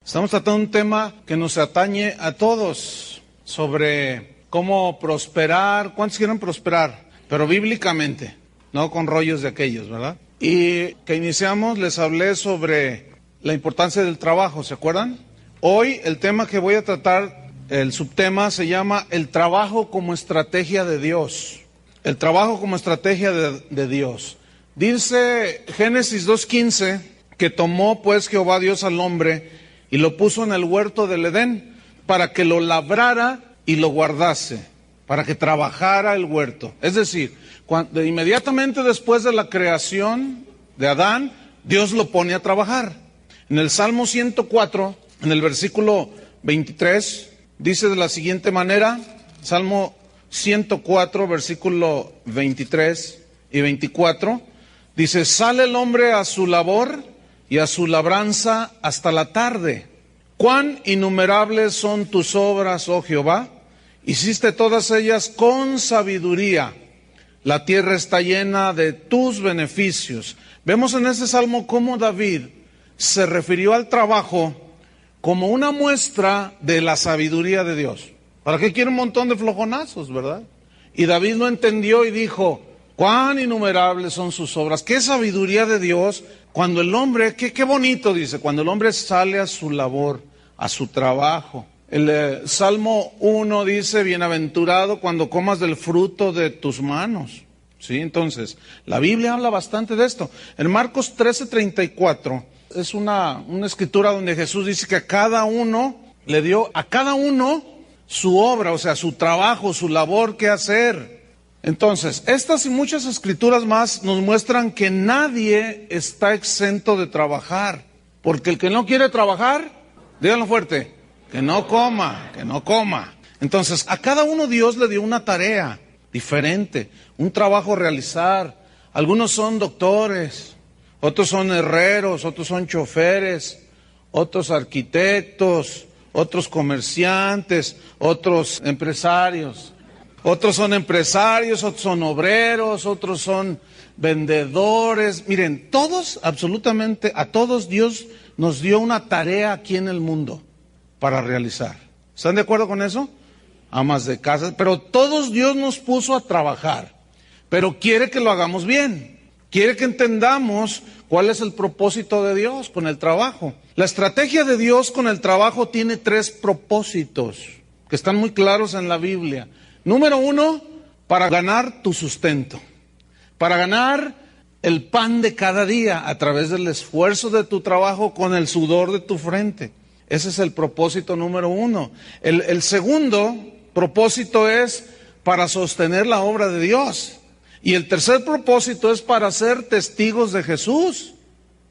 Estamos tratando un tema que nos atañe a todos sobre cómo prosperar. ¿Cuántos quieren prosperar? Pero bíblicamente, no con rollos de aquellos, ¿verdad? Y que iniciamos, les hablé sobre la importancia del trabajo, ¿se acuerdan? Hoy el tema que voy a tratar, el subtema se llama el trabajo como estrategia de Dios. El trabajo como estrategia de Dios. Dice Génesis 2:15 que tomó pues Jehová Dios al hombre y lo puso en el huerto del Edén para que lo labrara y lo guardase, para que trabajara el huerto. Es decir, inmediatamente después de la creación de Adán, Dios lo pone a trabajar. En el Salmo 104, en el versículo 23, dice de la siguiente manera, Salmo 104, versículo 23 y 24, dice: sale el hombre a su labor y a su labranza hasta la tarde. Cuán innumerables son tus obras, oh Jehová, hiciste todas ellas con sabiduría. La tierra está llena de tus beneficios. Vemos en este salmo cómo David se refirió al trabajo como una muestra de la sabiduría de Dios. ¿Para qué quiere un montón de flojonazos, verdad? Y David lo entendió y dijo: cuán innumerables son sus obras, qué sabiduría de Dios. Cuando el hombre, qué bonito dice, cuando el hombre sale a su labor, a su trabajo. El Salmo 1 dice: bienaventurado cuando comas del fruto de tus manos. ¿Sí? Entonces, la Biblia habla bastante de esto. En Marcos 13:34 es una escritura donde Jesús dice que a cada uno le dio, a cada uno su obra, o sea, su trabajo, su labor que hacer. Entonces, estas y muchas escrituras más nos muestran que nadie está exento de trabajar. Porque el que no quiere trabajar, díganlo fuerte, que no coma, que no coma. Entonces, a cada uno Dios le dio una tarea diferente, un trabajo a realizar. Algunos son doctores, otros son herreros, otros son choferes, otros arquitectos, otros comerciantes, otros empresarios. Otros son empresarios, otros son obreros, otros son vendedores. Miren, todos, absolutamente, a todos Dios nos dio una tarea aquí en el mundo para realizar. ¿Están de acuerdo con eso? Amas de casa, pero todos Dios nos puso a trabajar. Pero quiere que lo hagamos bien. Quiere que entendamos cuál es el propósito de Dios con el trabajo. La estrategia de Dios con el trabajo tiene 3 propósitos que están muy claros en la Biblia. Número 1, para ganar tu sustento, para ganar el pan de cada día a través del esfuerzo de tu trabajo con el sudor de tu frente. Ese es el propósito número 1. El segundo propósito es para sostener la obra de Dios. Y el tercer propósito es para ser testigos de Jesús,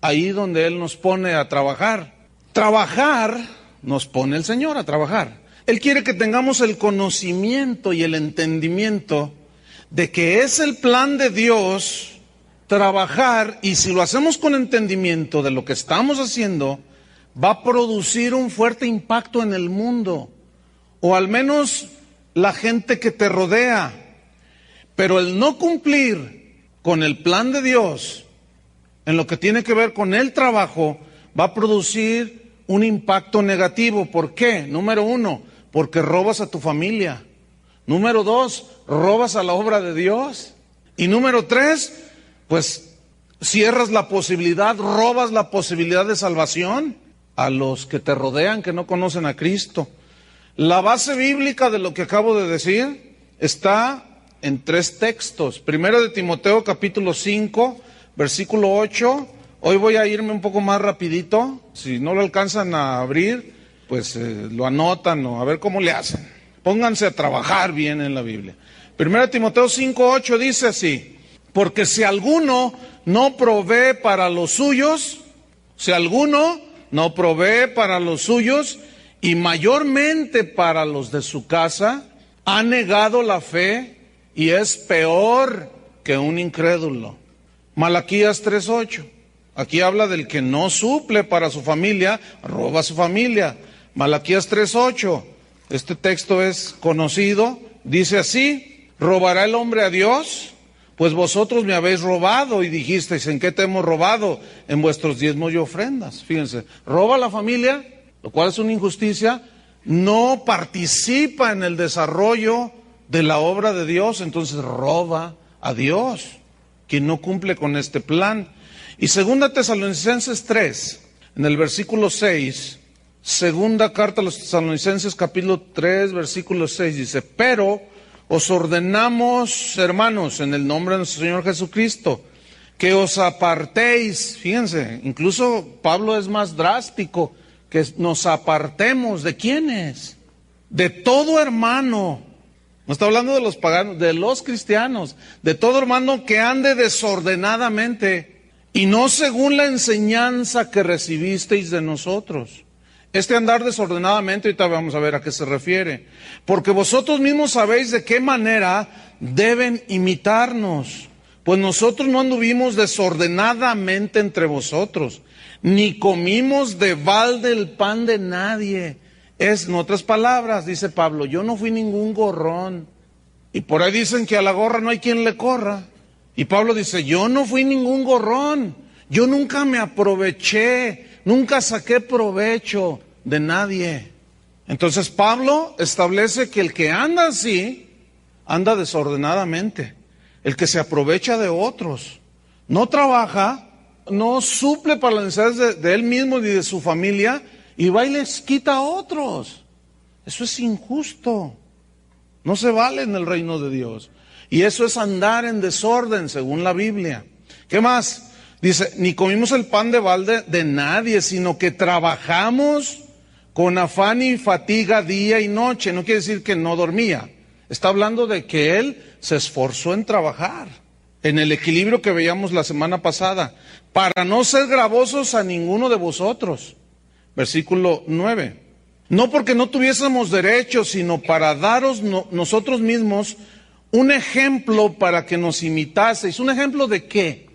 ahí donde Él nos pone a trabajar. Trabajar nos pone el Señor a trabajar. Él quiere que tengamos el conocimiento y el entendimiento de que es el plan de Dios trabajar, y si lo hacemos con entendimiento de lo que estamos haciendo, va a producir un fuerte impacto en el mundo, o al menos la gente que te rodea. Pero el no cumplir con el plan de Dios en lo que tiene que ver con el trabajo va a producir un impacto negativo. ¿Por qué? Número 1, porque robas a tu familia. Número 2, robas a la obra de Dios. Y número 3, pues cierras la posibilidad, robas la posibilidad de salvación a los que te rodean, que no conocen a Cristo. La base bíblica de lo que acabo de decir está en 3 textos. Primero de Timoteo capítulo 5, versículo 8. Hoy voy a irme un poco más rapidito. Si no lo alcanzan a abrir, pues lo anotan o a ver cómo le hacen. Pónganse a trabajar bien en la Biblia. Primero Timoteo 5:8 dice así: porque si alguno no provee para los suyos, y mayormente para los de su casa, ha negado la fe y es peor que un incrédulo. Malaquías 3:8. Aquí habla del que no suple para su familia, roba a su familia. Malaquías 3:8, este texto es conocido, dice así: ¿robará el hombre a Dios? Pues vosotros me habéis robado y dijisteis: ¿en qué te hemos robado? En vuestros diezmos y ofrendas. Fíjense, roba a la familia lo cual es una injusticia, no participa en el desarrollo de la obra de Dios, entonces roba a Dios, quien no cumple con este plan. Y 2 Tesalonicenses 3, en el versículo 6, segunda carta a los Tesalonicenses capítulo 3, versículo 6, dice: pero os ordenamos, hermanos, en el nombre de nuestro Señor Jesucristo, que os apartéis. Fíjense, incluso Pablo es más drástico, que nos apartemos. ¿De quiénes? De todo hermano. No está hablando de los paganos, de los cristianos. De todo hermano que ande desordenadamente y no según la enseñanza que recibisteis de nosotros. Este andar desordenadamente, ahorita vamos a ver a qué se refiere. Porque vosotros mismos sabéis de qué manera deben imitarnos. Pues nosotros no anduvimos desordenadamente entre vosotros, ni comimos de balde el pan de nadie. En otras palabras, dice Pablo, yo no fui ningún gorrón. Y por ahí dicen que a la gorra no hay quien le corra. Y Pablo dice, yo no fui ningún gorrón. Yo nunca me aproveché, nunca saqué provecho de nadie. Entonces Pablo establece que el que anda así, anda desordenadamente. El que se aprovecha de otros, no trabaja, no suple para las necesidades de él mismo ni de su familia, y va y les quita a otros. Eso es injusto. No se vale en el reino de Dios. Y eso es andar en desorden, según la Biblia. ¿Qué más? Dice, ni comimos el pan de balde de nadie, sino que trabajamos con afán y fatiga día y noche. No quiere decir que no dormía. Está hablando de que él se esforzó en trabajar, en el equilibrio que veíamos la semana pasada, para no ser gravosos a ninguno de vosotros. Versículo 9. No porque no tuviésemos derecho, sino para daros nosotros mismos un ejemplo para que nos imitaseis. ¿Un ejemplo de qué?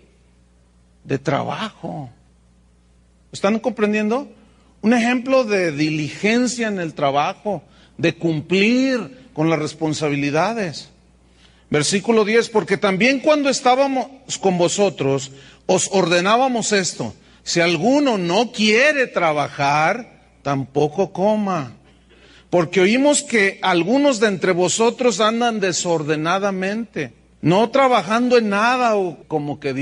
De trabajo. ¿Están comprendiendo? Un ejemplo de diligencia en el trabajo, de cumplir con las responsabilidades. Versículo 10, porque también cuando estábamos con vosotros, os ordenábamos esto: si alguno no quiere trabajar, tampoco coma. Porque oímos que algunos de entre vosotros andan desordenadamente, no trabajando en nada, o como que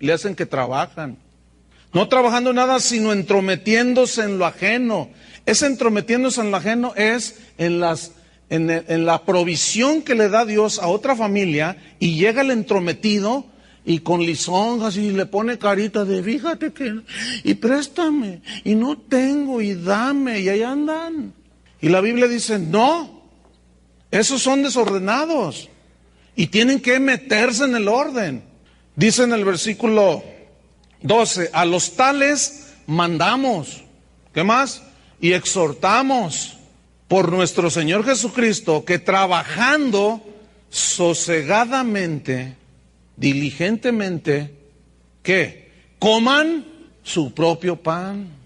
le hacen que trabajan. No trabajando en nada, sino entrometiéndose en lo ajeno. Ese entrometiéndose en lo ajeno es en la provisión que le da Dios a otra familia, y llega el entrometido y con lisonjas y le pone carita de fíjate que, y préstame, y no tengo, y dame, y ahí andan. Y la Biblia dice, no, esos son desordenados y tienen que meterse en el orden. Dice en el versículo 12, a los tales mandamos, ¿qué más? Y exhortamos por nuestro Señor Jesucristo, que trabajando sosegadamente, diligentemente, ¿qué? Coman su propio pan.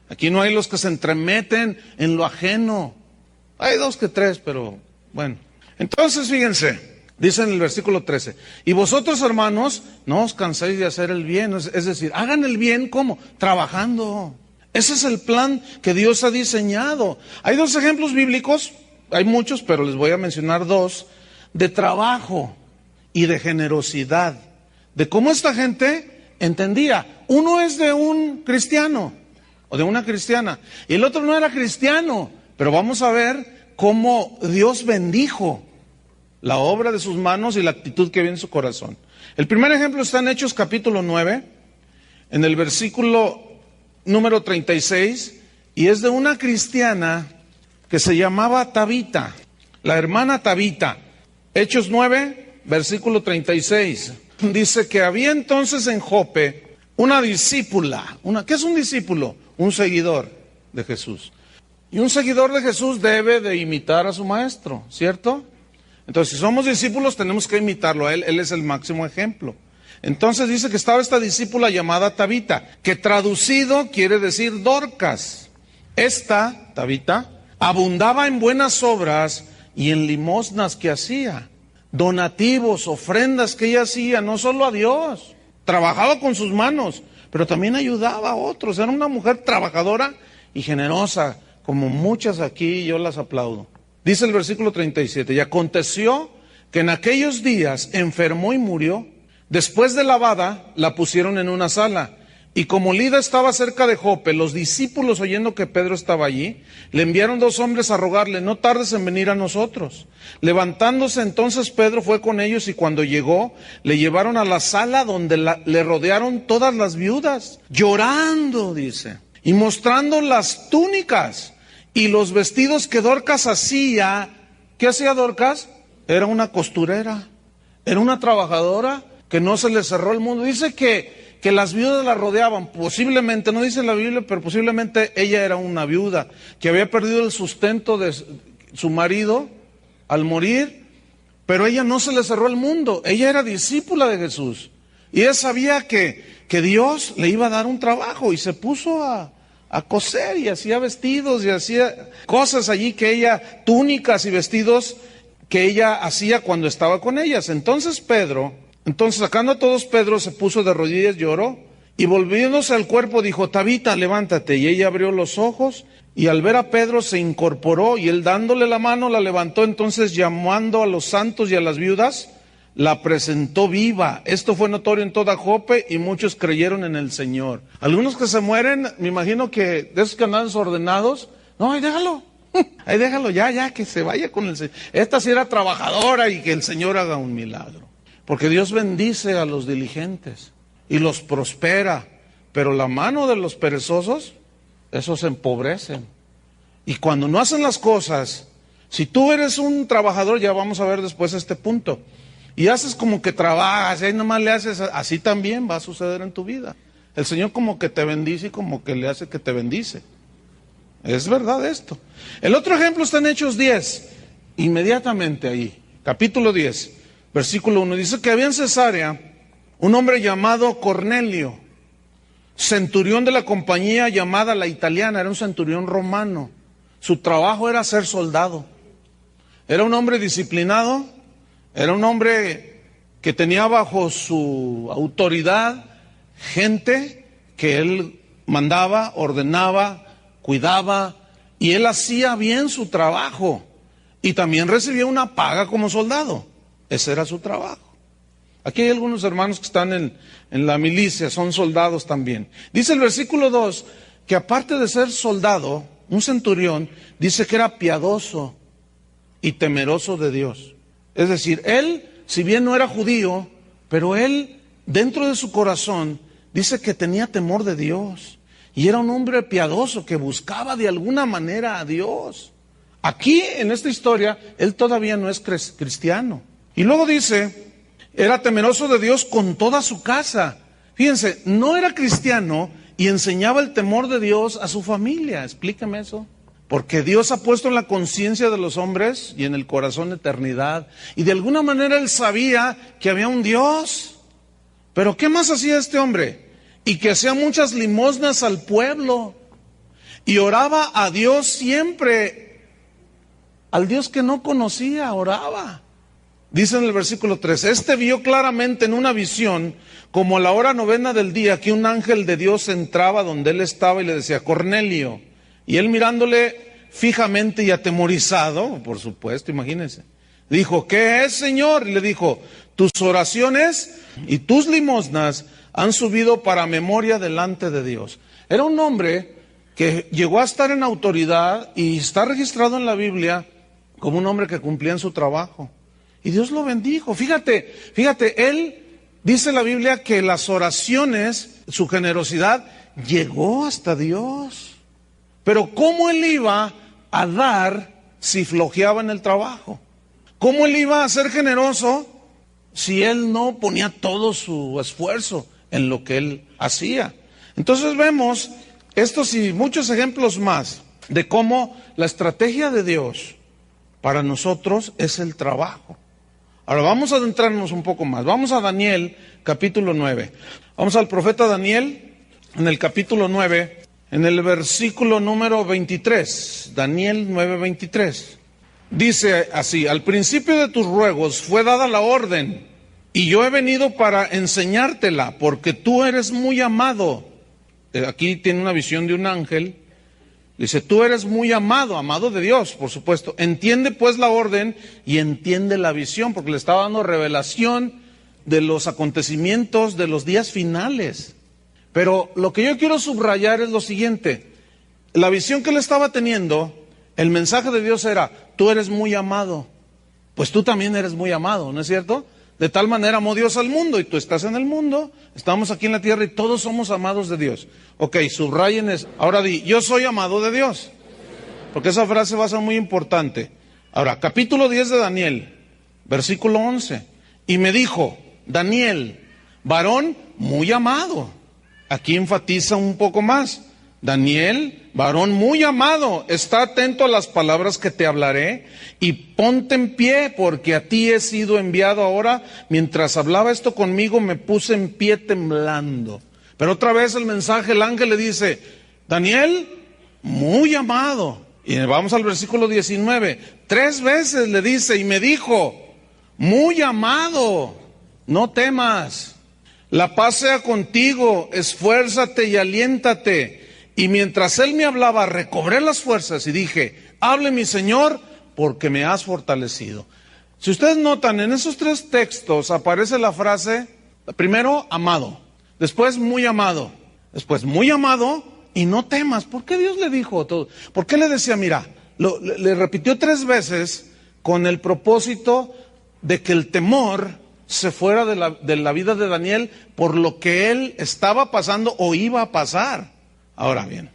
Aquí no hay los que se entremeten en lo ajeno. Hay 2 que 3, pero bueno. Entonces fíjense, dice en el versículo 13, y vosotros hermanos, no os canséis de hacer el bien. Es decir, hagan el bien, ¿cómo? Trabajando. Ese es el plan que Dios ha diseñado. Hay 2 ejemplos bíblicos, hay muchos, pero les voy a mencionar 2, de trabajo y de generosidad. De cómo esta gente entendía. Uno es de un cristiano o de una cristiana, y el otro no era cristiano, pero vamos a ver cómo Dios bendijo la obra de sus manos y la actitud que había en su corazón. El primer ejemplo está en Hechos capítulo 9, en el versículo número 36, y es de una cristiana que se llamaba Tabita, la hermana Tabita. Hechos 9, versículo 36, dice que había entonces en Jope una discípula. ¿Qué es un discípulo? Un seguidor de Jesús. Y un seguidor de Jesús debe de imitar a su maestro, ¿cierto? Entonces, si somos discípulos, tenemos que imitarlo a él. Él es el máximo ejemplo. Entonces dice que estaba esta discípula llamada Tabita, que traducido quiere decir Dorcas. Esta, Tabita, abundaba en buenas obras y en limosnas que hacía, donativos, ofrendas que ella hacía, no solo a Dios, trabajaba con sus manos, pero también ayudaba a otros. Era una mujer trabajadora y generosa, como muchas aquí, yo las aplaudo. Dice el versículo 37, y aconteció que en aquellos días enfermó y murió. Después de lavada, la pusieron en una sala. Y como Lida estaba cerca de Jope, los discípulos, oyendo que Pedro estaba allí, le enviaron 2 hombres a rogarle, no tardes en venir a nosotros. Levantándose entonces Pedro fue con ellos, y cuando llegó, le llevaron a la sala donde le rodearon todas las viudas, llorando, dice, y mostrando las túnicas y los vestidos que Dorcas hacía. ¿Qué hacía Dorcas? Era una costurera, era una trabajadora que no se le cerró el mundo. Dice que las viudas la rodeaban, posiblemente, no dice la Biblia, pero posiblemente ella era una viuda que había perdido el sustento de su marido al morir, pero ella no se le cerró el mundo, ella era discípula de Jesús, y ella sabía que Dios le iba a dar un trabajo, y se puso a coser, y hacía vestidos, y hacía cosas allí que ella, túnicas y vestidos que ella hacía cuando estaba con ellas. Entonces sacando a todos, Pedro se puso de rodillas, lloró, y volviéndose al cuerpo dijo, Tabita, levántate. Y ella abrió los ojos, y al ver a Pedro se incorporó, y él dándole la mano la levantó. Entonces, llamando a los santos y a las viudas, la presentó viva. Esto fue notorio en toda Jope, y muchos creyeron en el Señor. Algunos que se mueren, me imagino que de esos que andan desordenados, no, ahí déjalo, ya, que se vaya con el Señor. Esta sí era trabajadora, y que el Señor haga un milagro. Porque Dios bendice a los diligentes y los prospera, pero la mano de los perezosos, esos se empobrecen. Y cuando no hacen las cosas, si tú eres un trabajador, ya vamos a ver después este punto, y haces como que trabajas, y ahí nomás le haces, así también va a suceder en tu vida. El Señor como que te bendice y como que le hace que te bendice. Es verdad esto. El otro ejemplo está en Hechos 10, inmediatamente ahí, capítulo 10. Versículo 1, dice que había en Cesarea un hombre llamado Cornelio, centurión de la compañía llamada La Italiana, era un centurión romano. Su trabajo era ser soldado. Era un hombre disciplinado, era un hombre que tenía bajo su autoridad gente que él mandaba, ordenaba, cuidaba, y él hacía bien su trabajo, y también recibía una paga como soldado. Ese era su trabajo. Aquí hay algunos hermanos que están en la milicia, son soldados también. Dice el versículo 2, que aparte de ser soldado, un centurión, dice que era piadoso y temeroso de Dios. Es decir, él, si bien no era judío, pero él, dentro de su corazón, dice que tenía temor de Dios. Y era un hombre piadoso que buscaba de alguna manera a Dios. Aquí, en esta historia, él todavía no es cristiano. Y luego dice, era temeroso de Dios con toda su casa. Fíjense, no era cristiano y enseñaba el temor de Dios a su familia. Explíqueme eso. Porque Dios ha puesto en la conciencia de los hombres y en el corazón eternidad. Y de alguna manera él sabía que había un Dios. Pero ¿qué más hacía este hombre? Y que hacía muchas limosnas al pueblo. Y oraba a Dios siempre. Al Dios que no conocía, oraba. Dice en el versículo 3, este vio claramente en una visión, como a la hora 9 del día, que un ángel de Dios entraba donde él estaba y le decía, Cornelio. Y él mirándole fijamente y atemorizado, por supuesto, imagínense, dijo, ¿qué es, Señor? Y le dijo, tus oraciones y tus limosnas han subido para memoria delante de Dios. Era un hombre que llegó a estar en autoridad y está registrado en la Biblia como un hombre que cumplía en su trabajo. Y Dios lo bendijo. Fíjate, él dice la Biblia que las oraciones, su generosidad, llegó hasta Dios. Pero ¿cómo él iba a dar si flojeaba en el trabajo? ¿Cómo él iba a ser generoso si él no ponía todo su esfuerzo en lo que él hacía? Entonces vemos estos y muchos ejemplos más de cómo la estrategia de Dios para nosotros es el trabajo. Ahora vamos a adentrarnos un poco más. Vamos a Daniel, capítulo 9. Vamos al profeta Daniel, en el capítulo 9, en el versículo número 23. Daniel 9:23. Dice así, al principio de tus ruegos fue dada la orden, y yo he venido para enseñártela, porque tú eres muy amado. Aquí tiene una visión de un ángel, Dice, tú eres muy amado, amado de Dios, por supuesto. Entiende pues la orden y entiende la visión, porque le estaba dando revelación de los acontecimientos de los días finales. Pero lo que yo quiero subrayar es lo siguiente. La visión que él estaba teniendo, el mensaje de Dios era, tú eres muy amado. Pues tú también eres muy amado, ¿no es cierto? De tal manera amó Dios al mundo, y tú estás en el mundo, estamos aquí en la tierra y todos somos amados de Dios. Ok, subrayen eso. Ahora di, yo soy amado de Dios. Porque esa frase va a ser muy importante. Ahora, capítulo 10 de Daniel, versículo 11. Y me dijo, Daniel, varón muy amado. Aquí enfatiza un poco más. Daniel, varón muy amado, está atento a las palabras que te hablaré y ponte en pie, porque a ti he sido enviado ahora. Mientras hablaba esto conmigo, me puse en pie temblando. Pero otra vez el mensaje, el ángel le dice, Daniel, muy amado. Y vamos al versículo 19. 3 veces le dice, y me dijo, muy amado, no temas. La paz sea contigo, esfuérzate y aliéntate. Y mientras él me hablaba, recobré las fuerzas y dije, hable mi Señor, porque me has fortalecido. Si ustedes notan, en esos 3 textos aparece la frase, primero, amado, después, muy amado, después, muy amado, y no temas. ¿Por qué Dios le dijo todo? ¿Por qué le decía, mira, le repitió 3 veces con el propósito de que el temor se fuera de la vida de Daniel por lo que él estaba pasando o iba a pasar? Ahora bien,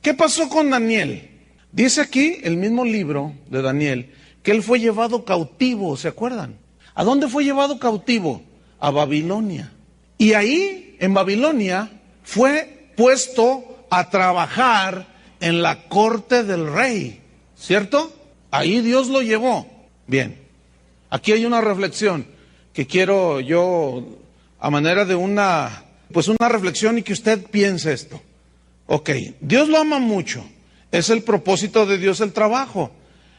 ¿qué pasó con Daniel? Dice aquí el mismo libro de Daniel que él fue llevado cautivo, ¿se acuerdan? ¿A dónde fue llevado cautivo? A Babilonia. Y ahí, en Babilonia, fue puesto a trabajar en la corte del rey, ¿cierto? Ahí Dios lo llevó. Bien, aquí hay una reflexión que quiero yo, a manera de una reflexión y que usted piense esto. Ok, Dios lo ama mucho, es el propósito de Dios el trabajo,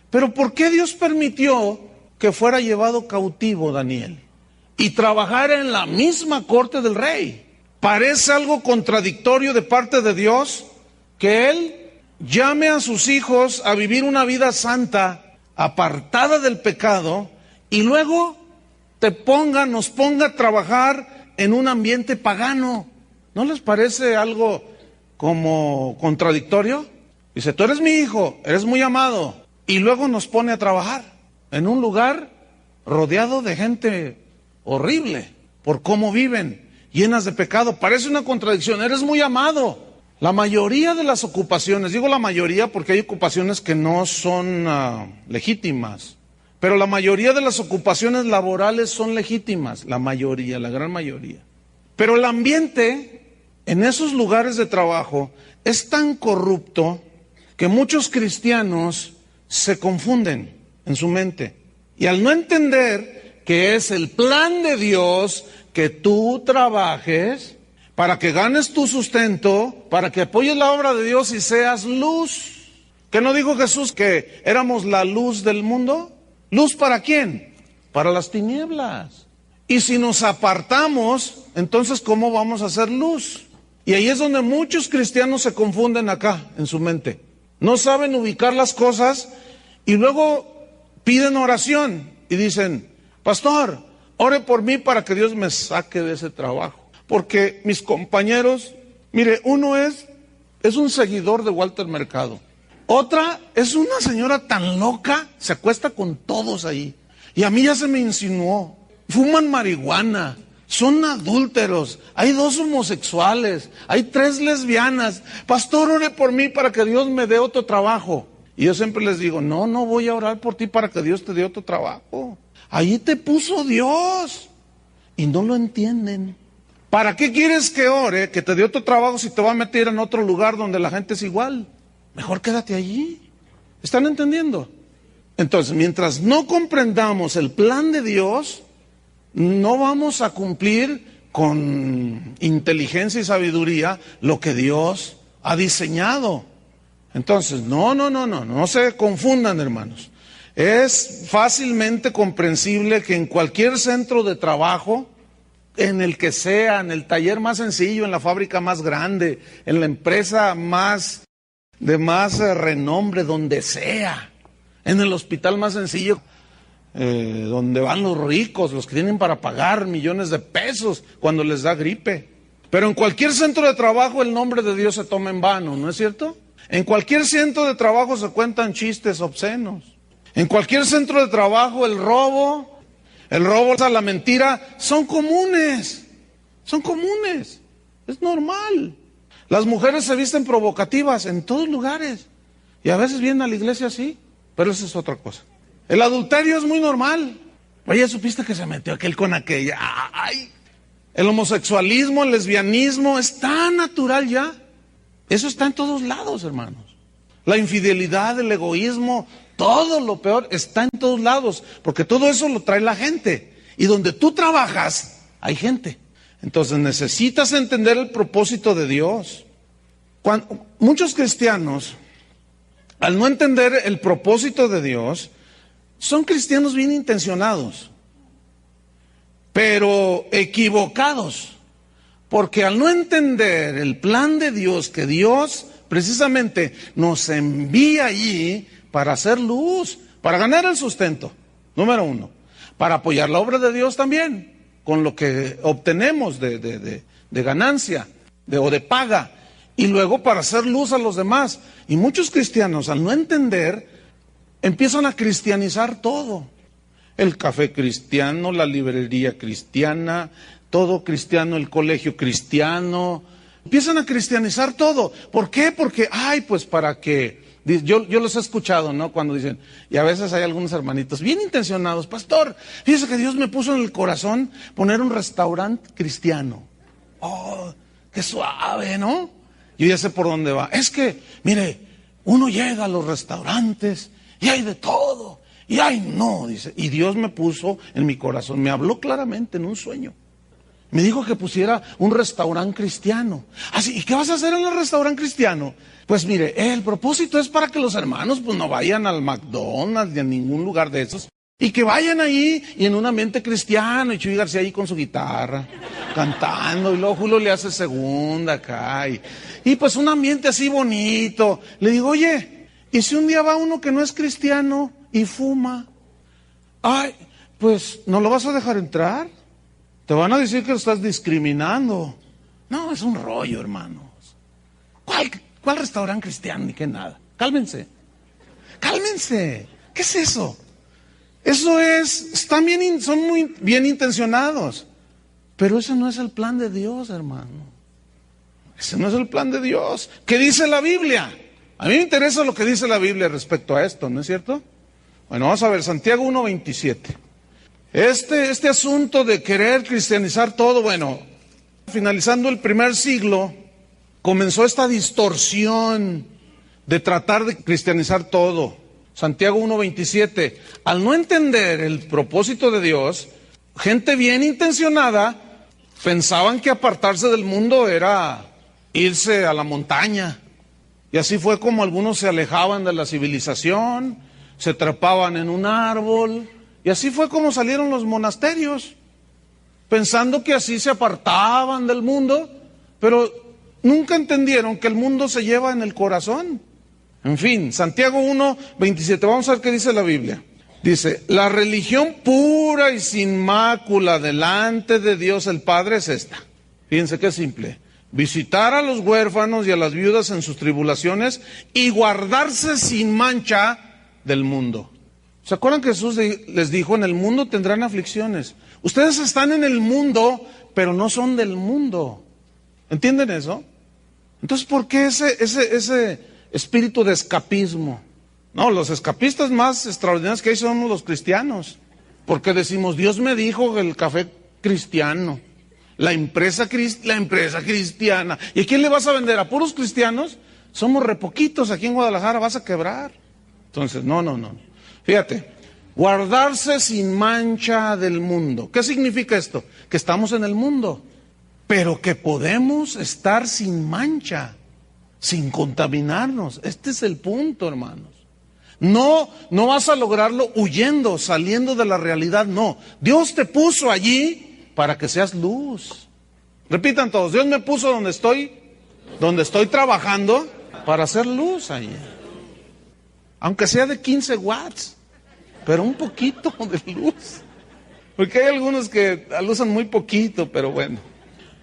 pero ¿por qué Dios permitió que fuera llevado cautivo Daniel y trabajara en la misma corte del rey? Parece algo contradictorio de parte de Dios que Él llame a sus hijos a vivir una vida santa, apartada del pecado, y luego nos ponga a trabajar en un ambiente pagano. ¿No les parece algo como contradictorio? Dice, tú eres mi hijo, eres muy amado, y luego nos pone a trabajar en un lugar rodeado de gente horrible por cómo viven, llenas de pecado. Parece una contradicción. Eres muy amado. La mayoría de las ocupaciones, digo la mayoría porque hay ocupaciones que no son legítimas, pero la mayoría de las ocupaciones laborales son legítimas, la mayoría, la gran mayoría. Pero el ambiente en esos lugares de trabajo es tan corrupto que muchos cristianos se confunden en su mente. Y al no entender que es el plan de Dios que tú trabajes para que ganes tu sustento, para que apoyes la obra de Dios y seas luz. ¿Qué no dijo Jesús que éramos la luz del mundo? ¿Luz para quién? Para las tinieblas. Y si nos apartamos, entonces ¿cómo vamos a hacer luz? Y ahí es donde muchos cristianos se confunden acá, en su mente. No saben ubicar las cosas y luego piden oración y dicen, pastor, ore por mí para que Dios me saque de ese trabajo. Porque mis compañeros, mire, uno es un seguidor de Walter Mercado. Otra es una señora tan loca, se acuesta con todos ahí. Y a mí ya se me insinuó, fuman marihuana. Son adúlteros, hay 2 homosexuales, hay 3 lesbianas. Pastor, ore por mí para que Dios me dé otro trabajo. Y yo siempre les digo, no voy a orar por ti para que Dios te dé otro trabajo. Ahí te puso Dios. Y no lo entienden. ¿Para qué quieres que ore, que te dé otro trabajo si te va a meter en otro lugar donde la gente es igual? Mejor quédate allí. ¿Están entendiendo? Entonces, mientras no comprendamos el plan de Dios, no vamos a cumplir con inteligencia y sabiduría lo que Dios ha diseñado. Entonces, no se confundan, hermanos. Es fácilmente comprensible que en cualquier centro de trabajo, en el que sea, en el taller más sencillo, en la fábrica más grande, en la empresa más de más renombre, donde sea. En el hospital más sencillo, donde van los ricos, los que tienen para pagar millones de pesos cuando les da gripe. Pero en cualquier centro de trabajo el nombre de Dios se toma en vano, ¿no es cierto? En cualquier centro de trabajo se cuentan chistes obscenos. En cualquier centro de trabajo el robo, la mentira, son comunes. Son comunes. Es normal. Las mujeres se visten provocativas en todos lugares. Y a veces vienen a la iglesia así, pero eso es otra cosa. El adulterio es muy normal. Oye, ¿supiste que se metió aquel con aquella? ¡Ay! El homosexualismo, el lesbianismo, es tan natural ya. Eso está en todos lados, hermanos. La infidelidad, el egoísmo, todo lo peor está en todos lados, porque todo eso lo trae la gente. Y donde tú trabajas, hay gente. Entonces necesitas entender el propósito de Dios. Muchos cristianos, al no entender el propósito de Dios, son cristianos bien intencionados, pero equivocados, porque al no entender el plan de Dios, que Dios precisamente nos envía allí para hacer luz, para ganar el sustento, número uno, para apoyar la obra de Dios también, con lo que obtenemos de ganancia o de paga, y luego para hacer luz a los demás. Y muchos cristianos, al no entender, empiezan a cristianizar todo. El café cristiano, la librería cristiana, todo cristiano, el colegio cristiano. Empiezan a cristianizar todo. ¿Por qué? Porque, pues para que... Yo los he escuchado, ¿no? Cuando dicen, y a veces hay algunos hermanitos bien intencionados, pastor, fíjese que Dios me puso en el corazón poner un restaurante cristiano. Oh, qué suave, ¿no? Yo ya sé por dónde va. Es que, mire, uno llega a los restaurantes y hay de todo. Y no, dice. Y Dios me puso en mi corazón, me habló claramente en un sueño. Me dijo que pusiera un restaurante cristiano. Así, ¿y qué vas a hacer en el restaurante cristiano? Pues mire, el propósito es para que los hermanos pues no vayan al McDonald's ni a ningún lugar de esos. Y que vayan ahí y en un ambiente cristiano, y Chuy García ahí con su guitarra, cantando, y luego Julio le hace segunda acá. Y pues un ambiente así bonito. Le digo, oye, ¿y si un día va uno que no es cristiano y fuma? Pues ¿no lo vas a dejar entrar? Te van a decir que lo estás discriminando. No, es un rollo, hermanos. ¿Cuál restaurante cristiano ni qué nada? Cálmense. Cálmense. ¿Qué es eso? Eso son muy bien intencionados. Pero ese no es el plan de Dios, hermano. Ese no es el plan de Dios. ¿Qué dice la Biblia? A mí me interesa lo que dice la Biblia respecto a esto, ¿no es cierto? Bueno, vamos a ver, Santiago 1:27. Este asunto de querer cristianizar todo, bueno, finalizando el primer siglo, comenzó esta distorsión de tratar de cristianizar todo. Santiago 1:27, al no entender el propósito de Dios, gente bien intencionada pensaban que apartarse del mundo era irse a la montaña. Y así fue como algunos se alejaban de la civilización, se trepaban en un árbol, y así fue como salieron los monasterios, pensando que así se apartaban del mundo, pero nunca entendieron que el mundo se lleva en el corazón. En fin, Santiago 1:27, vamos a ver qué dice la Biblia. Dice, la religión pura y sin mácula delante de Dios el Padre es esta. Fíjense qué simple. Visitar a los huérfanos y a las viudas en sus tribulaciones y guardarse sin mancha del mundo. ¿Se acuerdan que Jesús les dijo, en el mundo tendrán aflicciones? Ustedes están en el mundo, pero no son del mundo. ¿Entienden eso? Entonces, ¿por qué ese espíritu de escapismo? No, los escapistas más extraordinarios que hay son los cristianos. Porque decimos, Dios me dijo el café cristiano, la empresa cristiana. ¿Y a quién le vas a vender? ¿A puros cristianos? Somos re poquitos aquí en Guadalajara, vas a quebrar. Entonces, no. Fíjate, guardarse sin mancha del mundo. ¿Qué significa esto? Que estamos en el mundo, pero que podemos estar sin mancha, sin contaminarnos. Este es el punto, hermanos. No vas a lograrlo huyendo, saliendo de la realidad, no. Dios te puso allí para que seas luz. Repitan todos, Dios me puso donde estoy trabajando para hacer luz ahí. Aunque sea de 15 watts, pero un poquito de luz. Porque hay algunos que usan muy poquito, pero bueno.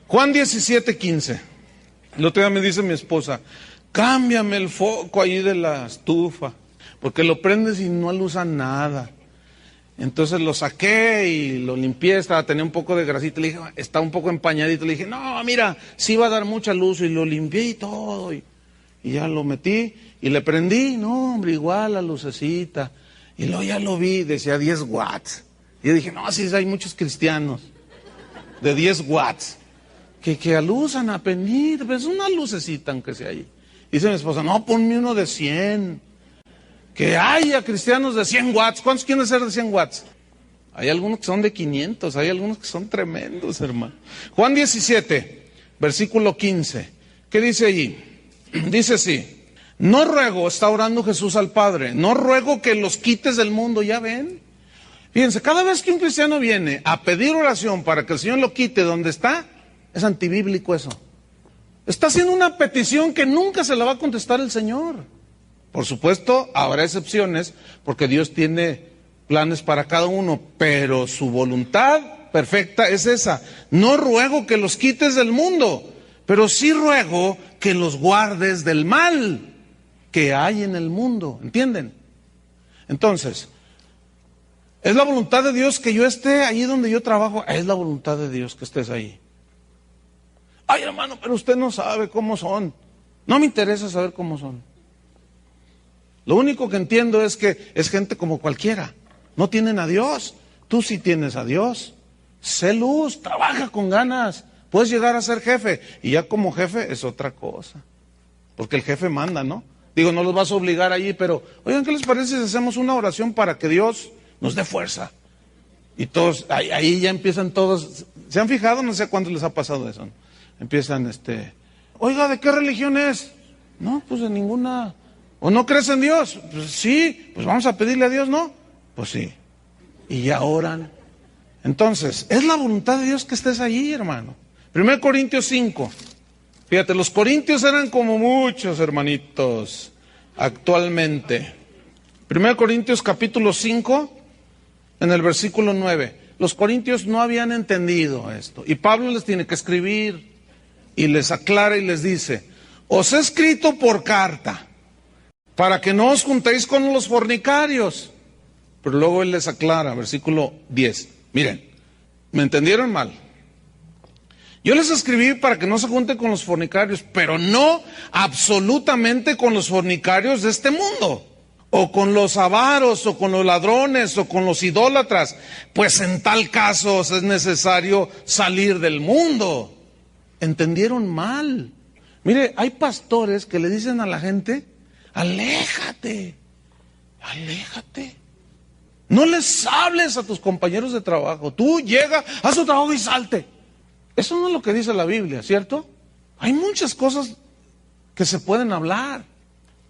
Juan 17:15. El otro día me dice mi esposa, cámbiame el foco ahí de la estufa, porque lo prendes y no usa nada. Entonces lo saqué y lo limpié, tenía un poco de grasita, le dije, está un poco empañadito, le dije, no, mira, sí va a dar mucha luz, y lo limpié y todo, y ya lo metí, y le prendí, no, hombre, igual la lucecita, y luego ya lo vi, decía 10 watts, y yo dije, no, sí, hay muchos cristianos de 10 watts, que alusan a penir, pues una lucecita aunque sea ahí. Dice mi esposa, no, ponme uno de 100. Que haya cristianos de 100 watts. ¿Cuántos quieren ser de 100 watts? Hay algunos que son de 500, hay algunos que son tremendos, hermano. Juan 17, versículo 15. ¿Qué dice allí? Dice así, no ruego, está orando Jesús al Padre, no ruego que los quites del mundo, ¿ya ven? Fíjense, cada vez que un cristiano viene a pedir oración para que el Señor lo quite donde está, es antibíblico eso. Está haciendo una petición que nunca se la va a contestar el Señor. Por supuesto, habrá excepciones, porque Dios tiene planes para cada uno, pero su voluntad perfecta es esa. No ruego que los quites del mundo, pero sí ruego que los guardes del mal que hay en el mundo, ¿entienden? Entonces, ¿es la voluntad de Dios que yo esté allí donde yo trabajo? Es la voluntad de Dios que estés ahí. Ay, hermano, pero usted no sabe cómo son. No me interesa saber cómo son. Lo único que entiendo es que es gente como cualquiera. No tienen a Dios. Tú sí tienes a Dios. Sé luz, trabaja con ganas. Puedes llegar a ser jefe. Y ya como jefe es otra cosa. Porque el jefe manda, ¿no? Digo, no los vas a obligar allí, pero oigan, ¿qué les parece si hacemos una oración para que Dios nos dé fuerza? Y todos, ahí ya empiezan todos. ¿Se han fijado? No sé cuánto les ha pasado eso. Empiezan, oiga, ¿de qué religión es? No, pues de ninguna. ¿O no crees en Dios? Pues sí, pues vamos a pedirle a Dios, ¿no? Pues sí. Y ya oran. Entonces, es la voluntad de Dios que estés allí, hermano. 1 Corintios 5. Fíjate, los corintios eran como muchos, hermanitos, actualmente. 1 Corintios capítulo 5, en el versículo 9. Los corintios no habían entendido esto. Y Pablo les tiene que escribir y les aclara y les dice, os he escrito por carta, para que no os juntéis con los fornicarios. Pero luego él les aclara, versículo 10. Miren, ¿me entendieron mal? Yo les escribí para que no se junten con los fornicarios, pero no absolutamente con los fornicarios de este mundo, o con los avaros, o con los ladrones, o con los idólatras, pues en tal caso es necesario salir del mundo. ¿Entendieron mal? Mire, hay pastores que le dicen a la gente, aléjate, aléjate. No les hables a tus compañeros de trabajo. Tú llega, haz tu trabajo y salte. Eso no es lo que dice la Biblia, ¿cierto? Hay muchas cosas que se pueden hablar.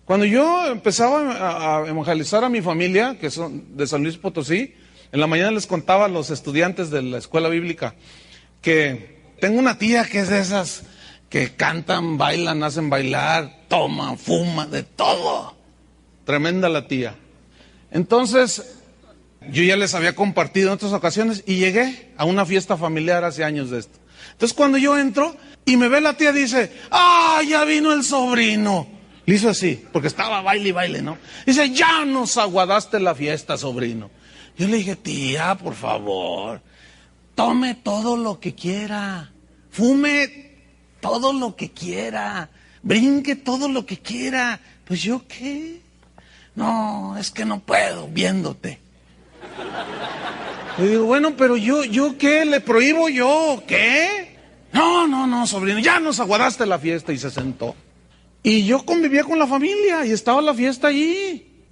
Cuando yo empezaba a evangelizar a mi familia, que son de San Luis Potosí, en la mañana les contaba a los estudiantes de la escuela bíblica que tengo una tía que es de esas que cantan, bailan, hacen bailar, toman, fuman, de todo. Tremenda la tía. Entonces, yo ya les había compartido en otras ocasiones y llegué a una fiesta familiar hace años de esto. Entonces cuando yo entro y me ve la tía, dice, ¡ah, ya vino el sobrino! Le hizo así, porque estaba baile y baile, ¿no? Dice, ya nos aguadaste la fiesta, sobrino. Yo le dije, tía, por favor, tome todo lo que quiera, fume todo lo que quiera, brinque todo lo que quiera. Pues ¿yo qué? No, es que no puedo, viéndote. Le digo, bueno, pero ¿yo qué? ¿Le prohíbo yo? ¿Qué? No, sobrino, ya nos aguadaste la fiesta. Y se sentó. Y yo convivía con la familia y estaba la fiesta allí.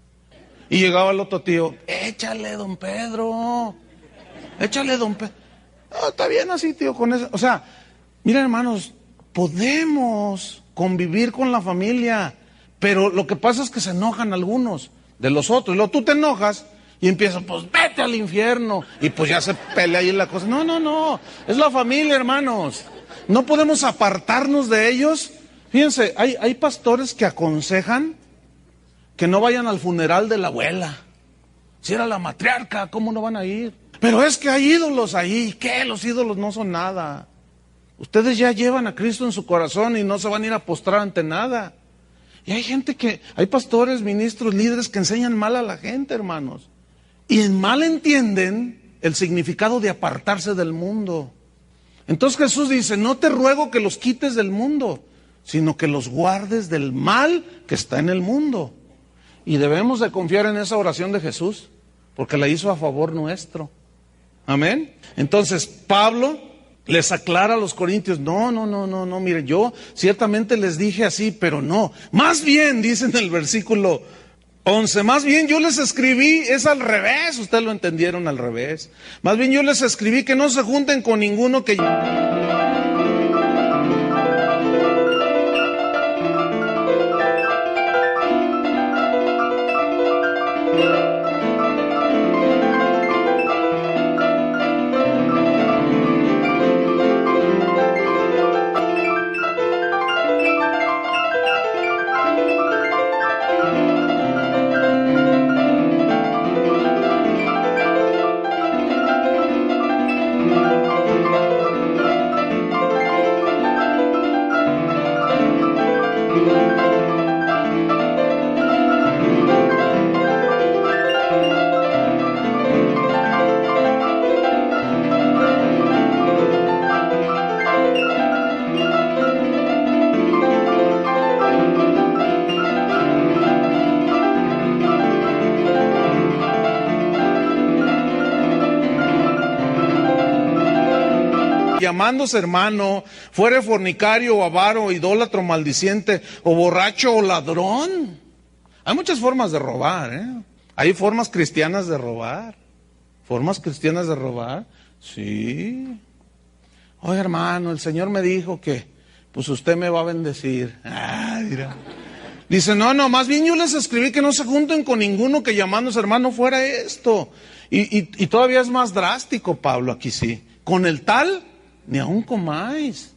Y llegaba el otro tío, échale, don Pedro, échale, don Pedro. No, está bien así, tío, con eso. O sea, miren, hermanos, podemos convivir con la familia, pero lo que pasa es que se enojan algunos de los otros. Y luego tú te enojas y empiezas, pues vete al infierno. Y pues ya se pelea ahí la cosa. No, es la familia, hermanos. No podemos apartarnos de ellos. Fíjense, hay pastores que aconsejan que no vayan al funeral de la abuela. Si era la matriarca, ¿cómo no van a ir? Pero es que hay ídolos ahí. ¿Qué? Los ídolos no son nada. Ustedes ya llevan a Cristo en su corazón y no se van a ir a postrar ante nada. Y hay hay pastores, ministros, líderes que enseñan mal a la gente, hermanos. Y mal entienden el significado de apartarse del mundo. Entonces Jesús dice, no te ruego que los quites del mundo, sino que los guardes del mal que está en el mundo. Y debemos de confiar en esa oración de Jesús, porque la hizo a favor nuestro. Amén. Entonces Pablo les aclara a los corintios, no, miren, yo ciertamente les dije así, pero no. Más bien, dice en el versículo 11, más bien yo les escribí, es al revés, ustedes lo entendieron al revés. Más bien yo les escribí que no se junten con ninguno que... llamándose hermano, fuere fornicario o avaro, idólatra o maldiciente, o borracho o ladrón. Hay muchas formas de robar, ¿eh? Hay formas cristianas de robar. ¿Formas cristianas de robar? Sí. Oye, hermano, el Señor me dijo que, pues usted me va a bendecir. Mira. Dice, no, más bien yo les escribí que no se junten con ninguno que llamándose hermano fuera esto. Y todavía es más drástico, Pablo, aquí sí. Con el tal, ni aún comáis.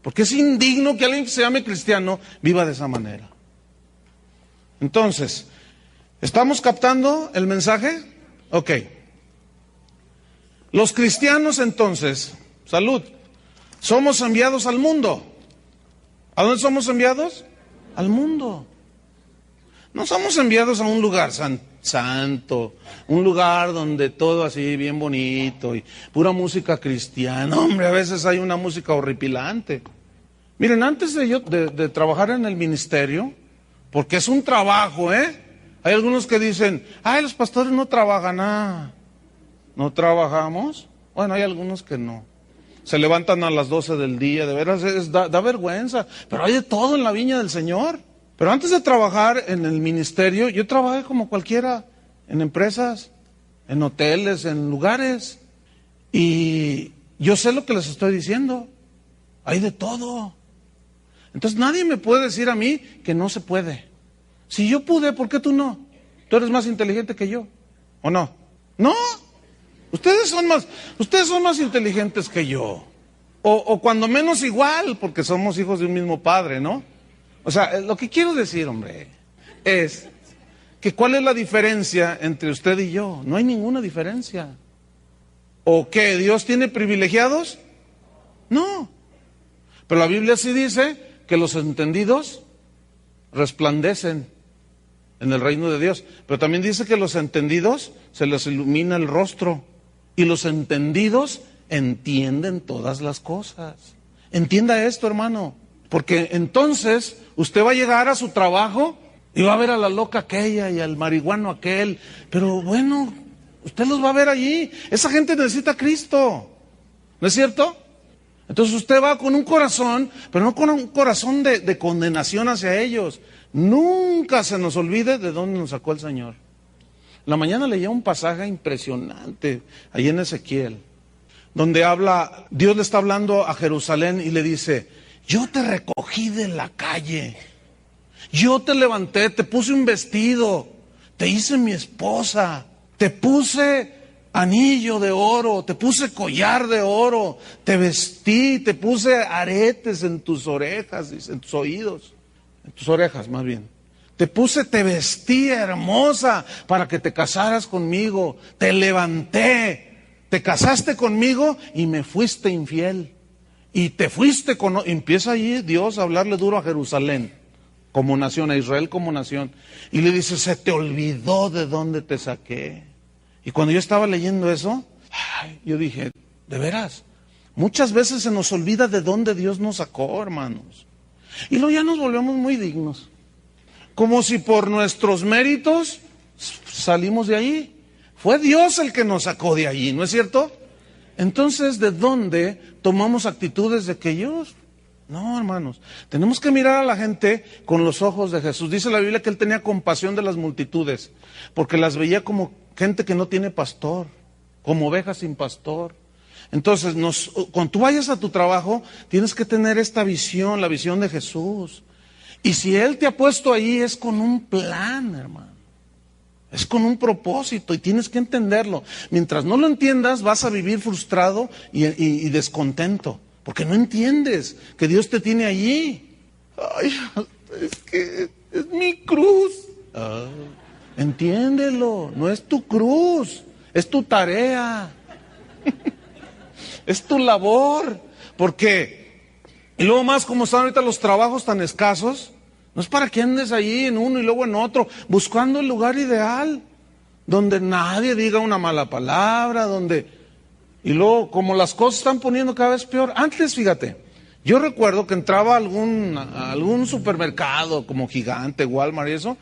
Porque es indigno que alguien que se llame cristiano viva de esa manera. Entonces, ¿estamos captando el mensaje? Ok. Los cristianos entonces, salud, somos enviados al mundo. ¿A dónde somos enviados? Al mundo. No somos enviados a un lugar santo, un lugar donde todo así bien bonito y pura música cristiana. Hombre, a veces hay una música horripilante. Miren, antes de trabajar en el ministerio, porque es un trabajo, ¿eh? Hay algunos que dicen, los pastores no trabajan, ¿no trabajamos? Bueno, hay algunos que no. Se levantan a las 12 del día, de veras da vergüenza, pero hay de todo en la viña del Señor. Pero antes de trabajar en el ministerio, yo trabajé como cualquiera, en empresas, en hoteles, en lugares. Y yo sé lo que les estoy diciendo. Hay de todo. Entonces nadie me puede decir a mí que no se puede. Si yo pude, ¿por qué tú no? Tú eres más inteligente que yo, ¿o no? No. Ustedes son más inteligentes que yo. O cuando menos igual, porque somos hijos de un mismo padre, ¿no? O sea, lo que quiero decir, hombre, es que ¿cuál es la diferencia entre usted y yo? No hay ninguna diferencia. ¿O qué? ¿Dios tiene privilegiados? No. Pero la Biblia sí dice que los entendidos resplandecen en el reino de Dios. Pero también dice que los entendidos se les ilumina el rostro. Y los entendidos entienden todas las cosas. Entienda esto, hermano. Porque entonces usted va a llegar a su trabajo y va a ver a la loca aquella y al marihuano aquel. Pero bueno, usted los va a ver allí. Esa gente necesita a Cristo. ¿No es cierto? Entonces usted va con un corazón, pero no con un corazón de condenación hacia ellos. Nunca se nos olvide de dónde nos sacó el Señor. La mañana leía un pasaje impresionante ahí en Ezequiel, donde Dios le está hablando a Jerusalén y le dice: yo te recogí de la calle, yo te levanté, te puse un vestido, te hice mi esposa, te puse anillo de oro, te puse collar de oro, te vestí, te puse aretes en tus orejas, en tus oídos, en tus orejas más bien. Te vestí hermosa para que te casaras conmigo, te levanté, te casaste conmigo y me fuiste infiel. Y te fuiste con... Empieza allí Dios a hablarle duro a Jerusalén como nación, a Israel como nación. Y le dice, se te olvidó de dónde te saqué. Y cuando yo estaba leyendo eso, yo dije, de veras, muchas veces se nos olvida de dónde Dios nos sacó, hermanos. Y luego ya nos volvemos muy dignos. Como si por nuestros méritos salimos de allí. Fue Dios el que nos sacó de allí, ¿no es cierto? Entonces, ¿de dónde tomamos actitudes de que ellos? No, hermanos, tenemos que mirar a la gente con los ojos de Jesús. Dice la Biblia que Él tenía compasión de las multitudes, porque las veía como gente que no tiene pastor, como ovejas sin pastor. Entonces, cuando tú vayas a tu trabajo, tienes que tener esta visión, la visión de Jesús. Y si Él te ha puesto ahí, es con un plan, hermano. Es con un propósito y tienes que entenderlo. Mientras no lo entiendas, vas a vivir frustrado y descontento. Porque no entiendes que Dios te tiene allí. Ay, es que es mi cruz. Entiéndelo, no es tu cruz, es tu tarea. Es tu labor. Porque, y luego más como están ahorita los trabajos tan escasos, no es para que andes ahí en uno y luego en otro, buscando el lugar ideal, donde nadie diga una mala palabra, y luego, como las cosas están poniendo cada vez peor. Antes, fíjate, yo recuerdo que entraba a algún supermercado, como Gigante, Walmart y eso,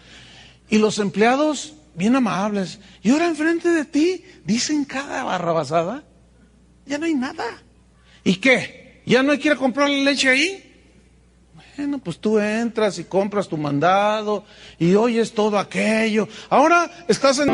y los empleados, bien amables, y ahora enfrente de ti, dicen cada barrabasada, ya no hay nada. ¿Y qué? ¿Ya no hay que ir a comprar la leche ahí? Bueno, pues tú entras y compras tu mandado y oyes todo aquello. Ahora estás en...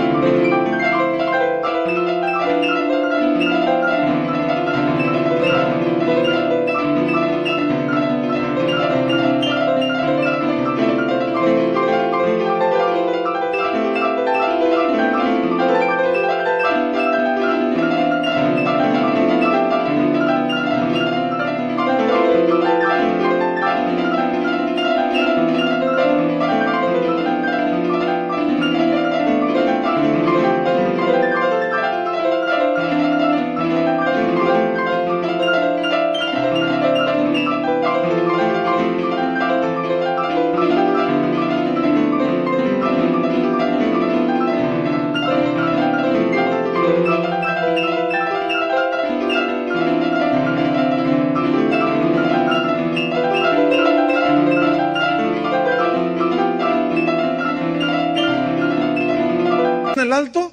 el alto,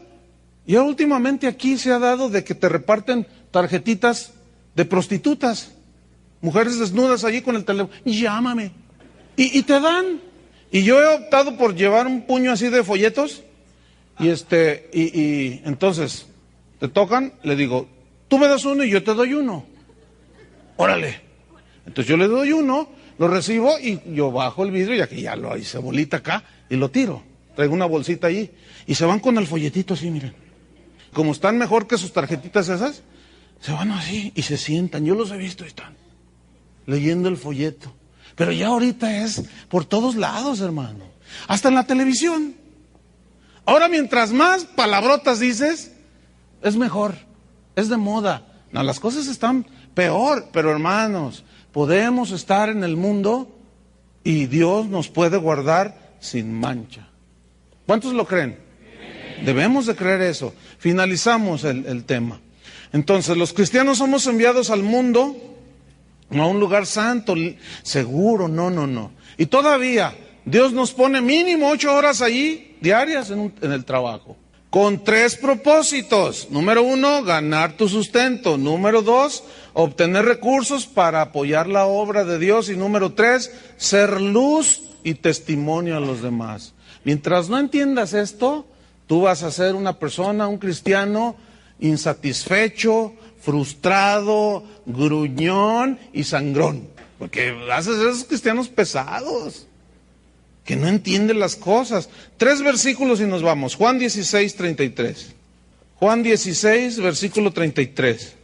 y últimamente aquí se ha dado de que te reparten tarjetitas de prostitutas, mujeres desnudas allí con el teléfono, llámame, y te dan, y yo he optado por llevar un puño así de folletos, y entonces, te tocan, le digo, tú me das uno y yo te doy uno, órale, entonces yo le doy uno, lo recibo y yo bajo el vidrio, ya que ya lo hice bolita acá, y lo tiro. Traigo una bolsita ahí y se van con el folletito así, miren. Como están mejor que sus tarjetitas esas, se van así y se sientan. Yo los he visto y están leyendo el folleto. Pero ya ahorita es por todos lados, hermano. Hasta en la televisión. Ahora mientras más palabrotas dices, es mejor. Es de moda. No, las cosas están peor. Pero hermanos, podemos estar en el mundo y Dios nos puede guardar sin mancha. ¿Cuántos lo creen? Debemos de creer eso. Finalizamos el tema. Entonces, los cristianos somos enviados al mundo, no a un lugar santo, seguro, no. Y todavía, Dios nos pone mínimo 8 horas allí, diarias, en el trabajo. Con 3 propósitos. Número 1, ganar tu sustento. Número 2, obtener recursos para apoyar la obra de Dios. Y número 3, ser luz y testimonio a los demás. Mientras no entiendas esto, tú vas a ser una persona, un cristiano insatisfecho, frustrado, gruñón y sangrón. Porque vas a ser esos cristianos pesados, que no entienden las cosas. 3 versículos y nos vamos. Juan 16:33. Juan 16, versículo 33.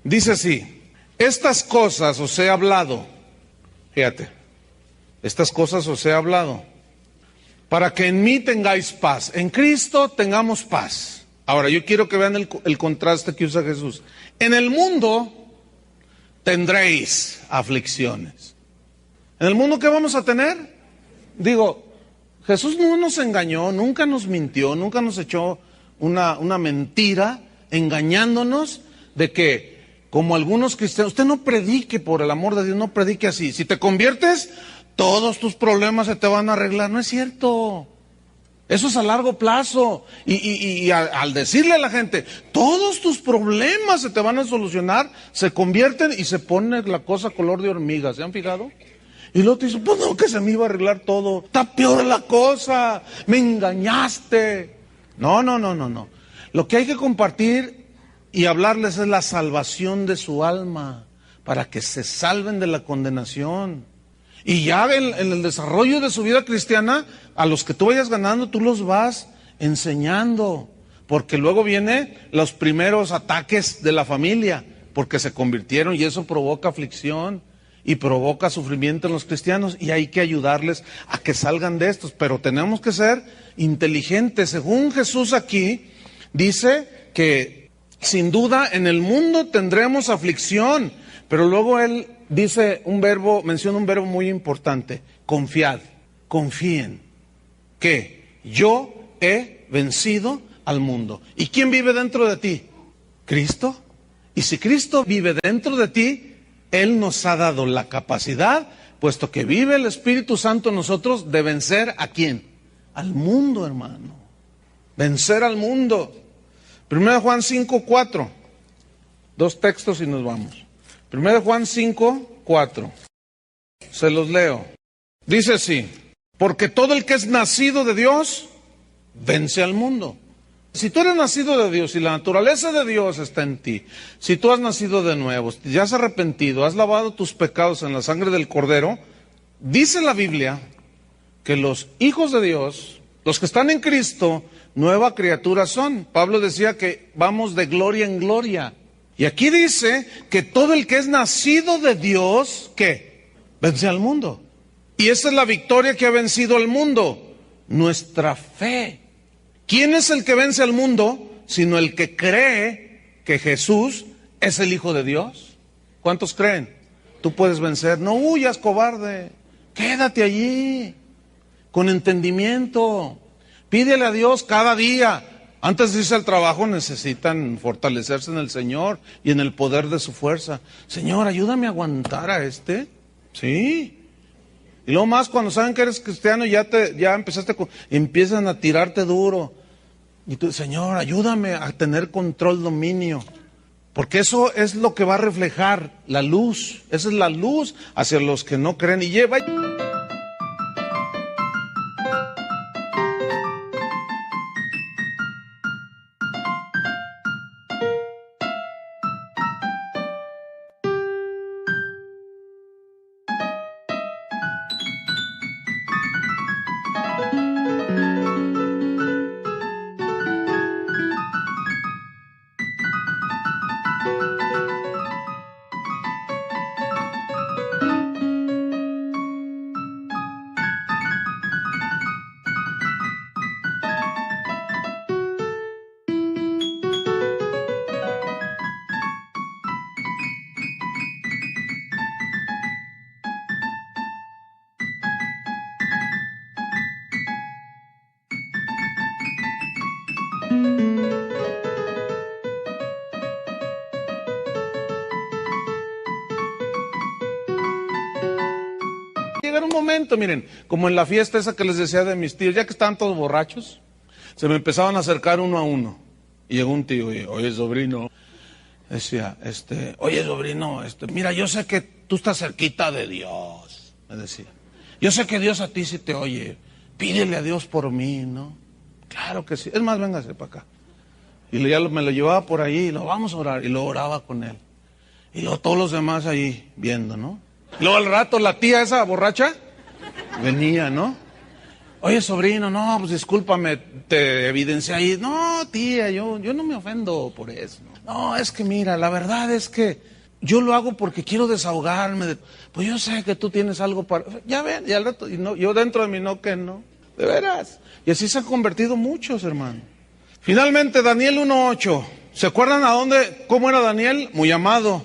Dice así: estas cosas os he hablado, fíjate, estas cosas os he hablado, para que en mí tengáis paz. En Cristo tengamos paz. Ahora, yo quiero que vean el contraste que usa Jesús. En el mundo tendréis aflicciones. ¿En el mundo qué vamos a tener? Digo, Jesús no nos engañó, nunca nos mintió, nunca nos echó una mentira, engañándonos de que, como algunos cristianos, usted no predique, por el amor de Dios, no predique así. Si te conviertes, todos tus problemas se te van a arreglar. No es cierto. Eso es a largo plazo. Y al decirle a la gente, todos tus problemas se te van a solucionar, se convierten y se pone la cosa color de hormiga. ¿Se han fijado? Y luego te dice, pues no, que se me iba a arreglar todo. Está peor la cosa. Me engañaste. No. Lo que hay que compartir y hablarles es la salvación de su alma, para que se salven de la condenación. Y ya en el desarrollo de su vida cristiana, a los que tú vayas ganando, tú los vas enseñando. Porque luego vienen los primeros ataques de la familia, porque se convirtieron y eso provoca aflicción y provoca sufrimiento en los cristianos. Y hay que ayudarles a que salgan de estos. Pero tenemos que ser inteligentes. Según Jesús aquí, dice que sin duda en el mundo tendremos aflicción. Pero luego él dice menciona un verbo muy importante: confiad, confíen, que yo he vencido al mundo. ¿Y quién vive dentro de ti? Cristo. Y si Cristo vive dentro de ti, Él nos ha dado la capacidad, puesto que vive el Espíritu Santo en nosotros, de vencer ¿a quién? Al mundo, hermano. Vencer al mundo. 1 Juan 5:4. 2 textos y nos vamos. 1 Juan 5:4. Se los leo. Dice así: porque todo el que es nacido de Dios vence al mundo. Si tú eres nacido de Dios y la naturaleza de Dios está en ti, si tú has nacido de nuevo, ya has arrepentido, has lavado tus pecados en la sangre del Cordero, dice la Biblia que los hijos de Dios, los que están en Cristo, nueva criatura son. Pablo decía que vamos de gloria en gloria. Y aquí dice que todo el que es nacido de Dios, ¿qué? Vence al mundo. Y esa es la victoria que ha vencido al mundo: nuestra fe. ¿Quién es el que vence al mundo? Sino el que cree que Jesús es el Hijo de Dios. ¿Cuántos creen? Tú puedes vencer. No huyas, cobarde. Quédate allí, con entendimiento. Pídele a Dios cada día. Antes de irse al trabajo necesitan fortalecerse en el Señor y en el poder de su fuerza. Señor, ayúdame a aguantar a este. Sí. Y luego más cuando saben que eres cristiano, ya empezaste, empiezan a tirarte duro. Y tú, Señor, ayúdame a tener control, dominio. Porque eso es lo que va a reflejar la luz. Esa es la luz hacia los que no creen. Y lleva... Llegar un momento, miren, como en la fiesta esa que les decía de mis tíos, ya que estaban todos borrachos, se me empezaban a acercar uno a uno. Y llegó un tío y, oye, sobrino, decía, oye, sobrino, mira, yo sé que tú estás cerquita de Dios, me decía. Yo sé que Dios a ti sí te oye, pídele a Dios por mí, ¿no? Claro que sí. Es más, véngase para acá. Y me lo llevaba por ahí y lo vamos a orar. Y lo oraba con él. Y luego todos los demás ahí viendo, ¿no? Luego al rato la tía esa borracha venía, ¿no? Oye, sobrino, no, pues discúlpame, te evidencié ahí. No, tía, yo no me ofendo por eso. No, es que mira, la verdad es que yo lo hago porque quiero desahogarme. Pues yo sé que tú tienes algo para... Ya ven, y al rato, y no, yo dentro de mí no, que no. De veras. Y así se han convertido muchos, hermano. Finalmente, Daniel 1:8. ¿Se acuerdan cómo era Daniel? Muy amado.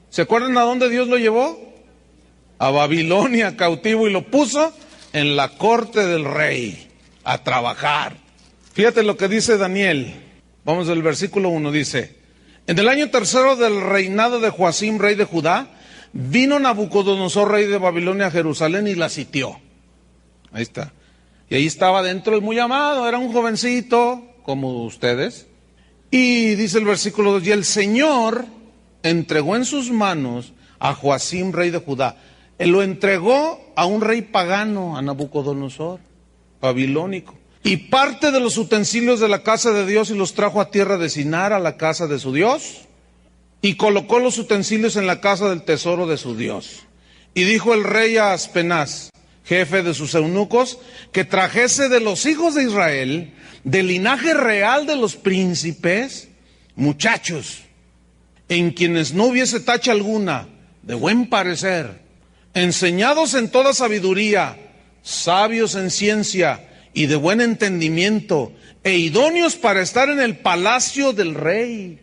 ¿Se acuerdan a dónde Dios lo llevó? A Babilonia, cautivo, y lo puso en la corte del rey, a trabajar. Fíjate lo que dice Daniel. Vamos al versículo 1, dice: en el año tercero del reinado de Joacim, rey de Judá, vino Nabucodonosor, rey de Babilonia, a Jerusalén y la sitió. Ahí está. Y ahí estaba dentro el muy amado, era un jovencito, como ustedes. Y dice el versículo 2, y el Señor entregó en sus manos a Joacim, rey de Judá. Él lo entregó a un rey pagano, a Nabucodonosor, babilónico. Y parte de los utensilios de la casa de Dios y los trajo a tierra de Sinar, a la casa de su Dios. Y colocó los utensilios en la casa del tesoro de su Dios. Y dijo el rey a Aspenaz, jefe de sus eunucos, que trajese de los hijos de Israel, del linaje real de los príncipes, muchachos, en quienes no hubiese tacha alguna, de buen parecer, enseñados en toda sabiduría, sabios en ciencia y de buen entendimiento, e idóneos para estar en el palacio del rey,